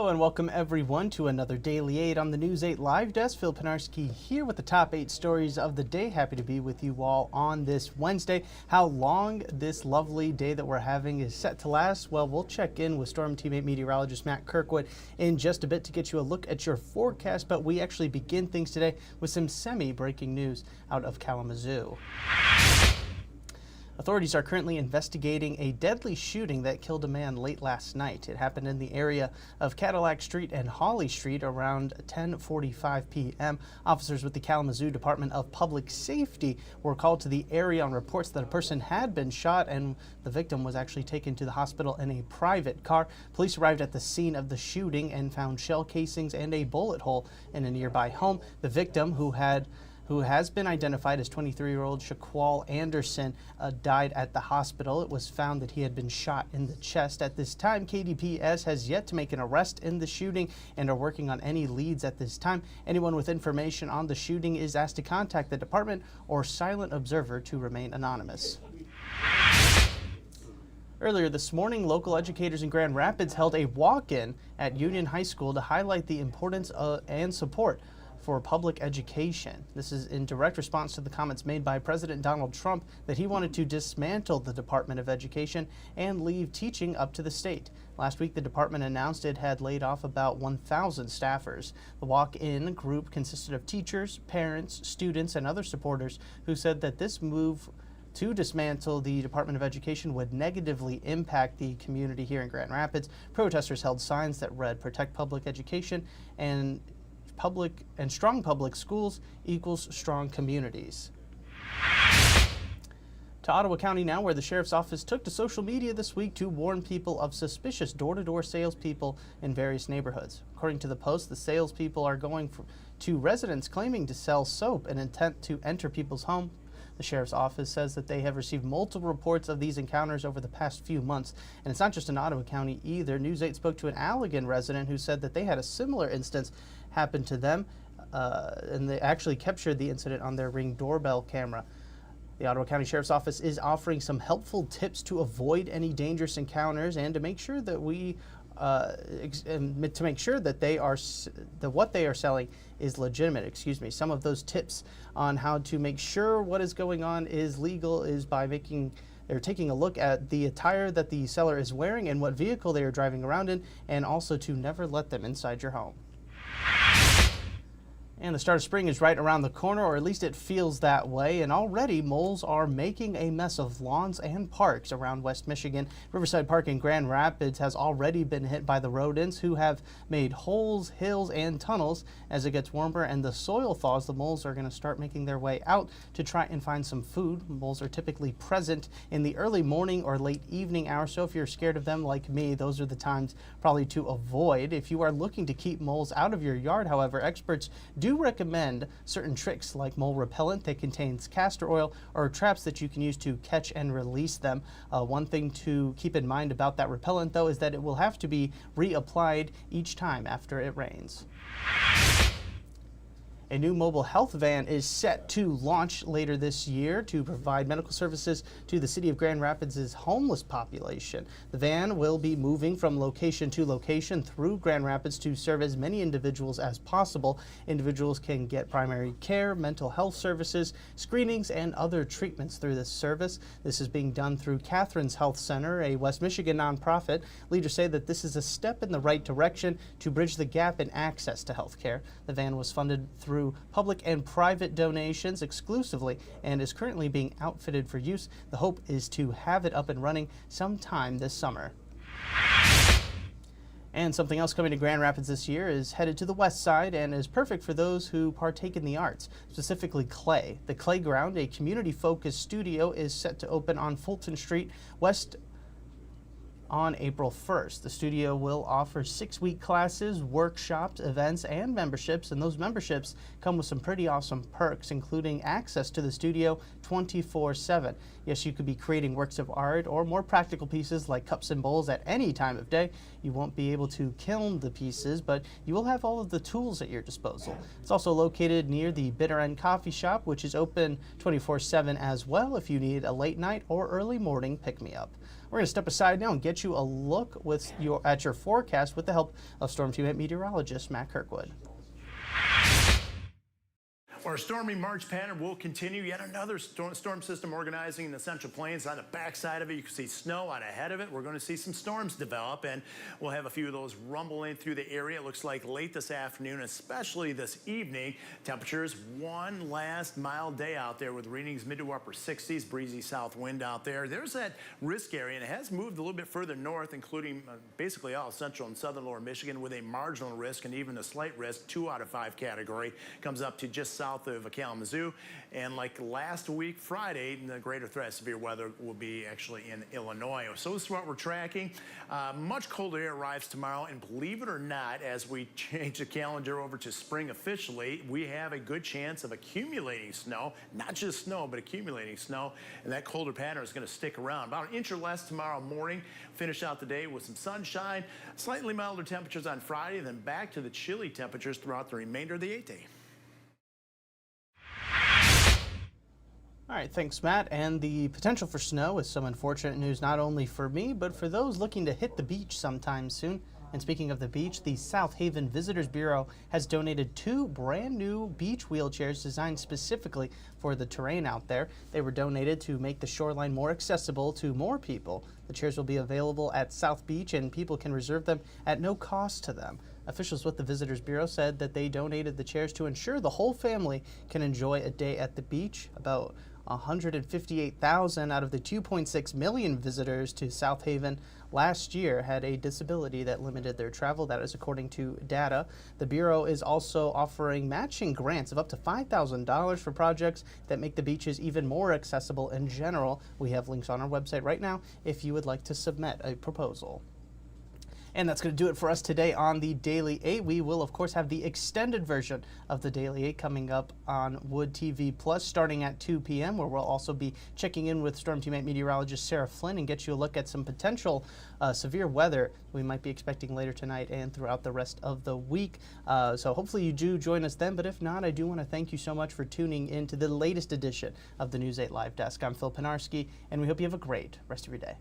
Hello and welcome everyone to another Daily 8 on the News 8 Live Desk. Phil Penarski here with the top 8 stories of the day. Happy to be with you all on this Wednesday. How long this lovely day that we're having is set to last? Well, we'll check in with Storm Team 8 meteorologist Matt Kirkwood in just a bit to get you a look at your forecast, but we actually begin things today with some semi-breaking news out of Kalamazoo. Authorities are currently investigating a deadly shooting that killed a man late last night. It happened in the area of Cadillac Street and Holly Street around 10:45 p.m. Officers with the Kalamazoo Department of Public Safety were called to the area on reports that a person had been shot and the victim was actually taken to the hospital in a private car. Police arrived at the scene of the shooting and found shell casings and a bullet hole in a nearby home. The victim, who has been identified as 23-year-old Shaquall Anderson, died at the hospital. It was found that he had been shot in the chest. At this time, KDPS has yet to make an arrest in the shooting and are working on any leads at this time. Anyone with information on the shooting is asked to contact the department or Silent Observer to remain anonymous. Earlier this morning, local educators in Grand Rapids held a walk-in at Union High School to highlight the importance and support for public education. This is in direct response to the comments made by President Donald Trump that he wanted to dismantle the Department of Education and leave teaching up to the state. Last week, the department announced it had laid off about 1,000 staffers. The walk-in group consisted of teachers, parents, students, and other supporters who said that this move to dismantle the Department of Education would negatively impact the community here in Grand Rapids. Protesters held signs that read "Protect Public Education" and strong public schools equals strong communities. To Ottawa County now, where the Sheriff's Office took to social media this week to warn people of suspicious door-to-door salespeople in various neighborhoods. According to the Post, the salespeople are going to residents claiming to sell soap in intent to enter people's home. The Sheriff's Office says that they have received multiple reports of these encounters over the past few months. And it's not just in Ottawa County either. News 8 spoke to an Allegan resident who said that they had a similar instance happen to them, and they actually captured the incident on their Ring doorbell camera. The Ottawa County Sheriff's Office is offering some helpful tips to avoid any dangerous encounters and to make sure that what they are selling is legitimate. Some of those tips on how to make sure what is going on is legal is by taking a look at the attire that the seller is wearing and what vehicle they are driving around in, and also to never let them inside your home. And the start of spring is right around the corner, or at least it feels that way, and already moles are making a mess of lawns and parks around West Michigan. Riverside Park in Grand Rapids has already been hit by the rodents, who have made holes, hills, and tunnels. As it gets warmer and the soil thaws, the moles are going to start making their way out to try and find some food. Moles are typically present in the early morning or late evening hours, so if you're scared of them like me, those are the times probably to avoid. If you are looking to keep moles out of your yard, however, experts do recommend certain tricks like mole repellent that contains castor oil, or traps that you can use to catch and release them. One thing to keep in mind about that repellent, though, is that it will have to be reapplied each time after it rains. A new mobile health van is set to launch later this year to provide medical services to the city of Grand Rapids' homeless population. The van will be moving from location to location through Grand Rapids to serve as many individuals as possible. Individuals can get primary care, mental health services, screenings, and other treatments through this service. This is being done through Catherine's Health Center, a West Michigan nonprofit. Leaders say that this is a step in the right direction to bridge the gap in access to health care. The van was funded through public and private donations exclusively and is currently being outfitted for use. The hope is to have it up and running sometime this summer. And something else coming to Grand Rapids this year is headed to the west side and is perfect for those who partake in the arts, specifically clay. The Clayground, a community-focused studio, is set to open on Fulton Street West on April 1st. The studio will offer 6-week classes, workshops, events, and memberships, and those memberships come with some pretty awesome perks, including access to the studio 24/7. Yes, you could be creating works of art or more practical pieces like cups and bowls at any time of day. You won't be able to kiln the pieces, but you will have all of the tools at your disposal. It's also located near the Bitter End Coffee Shop, which is open 24/7 as well if you need a late night or early morning pick-me-up. We're going to step aside now and get you a look at your forecast with the help of Storm Team 8 meteorologist Matt Kirkwood. Our stormy March pattern will continue. Yet another storm system organizing in the Central Plains. On the backside of it, you can see snow out ahead of it. We're going to see some storms develop, and we'll have a few of those rumbling through the area. It looks like late this afternoon, especially this evening. Temperatures one last mild day out there with readings mid to upper 60s, breezy south wind out there. There's that risk area, and it has moved a little bit further north, including basically all central and southern lower Michigan with a marginal risk and even a slight risk, 2 out of 5 category. Comes up to just south of Kalamazoo, and like last week Friday, the greater threat of severe weather will be actually in Illinois. So this is what we're tracking. Much colder air arrives tomorrow, and believe it or not, as we change the calendar over to spring officially, we have a good chance of accumulating snow, not just snow, but accumulating snow, and that colder pattern is going to stick around. About an inch or less tomorrow morning. Finish out the day with some sunshine, slightly milder temperatures on Friday, then back to the chilly temperatures throughout the remainder of the 8-day. All right, thanks, Matt. And the potential for snow is some unfortunate news, not only for me, but for those looking to hit the beach sometime soon. And speaking of the beach, the South Haven Visitors Bureau has donated 2 brand new beach wheelchairs designed specifically for the terrain out there. They were donated to make the shoreline more accessible to more people. The chairs will be available at South Beach, and people can reserve them at no cost to them. Officials with the Visitors Bureau said that they donated the chairs to ensure the whole family can enjoy a day at the beach. About 158,000 out of the 2.6 million visitors to South Haven last year had a disability that limited their travel. That is according to data. The Bureau is also offering matching grants of up to $5,000 for projects that make the beaches even more accessible in general. We have links on our website right now if you would like to submit a proposal. And that's going to do it for us today on the Daily 8. We will, of course, have the extended version of the Daily 8 coming up on Wood TV Plus starting at 2 p.m., where we'll also be checking in with Storm Team 8 meteorologist Sarah Flynn and get you a look at some potential severe weather we might be expecting later tonight and throughout the rest of the week. So hopefully you do join us then, but if not, I do want to thank you so much for tuning in to the latest edition of the News 8 Live Desk. I'm Phil Pinarski, and we hope you have a great rest of your day.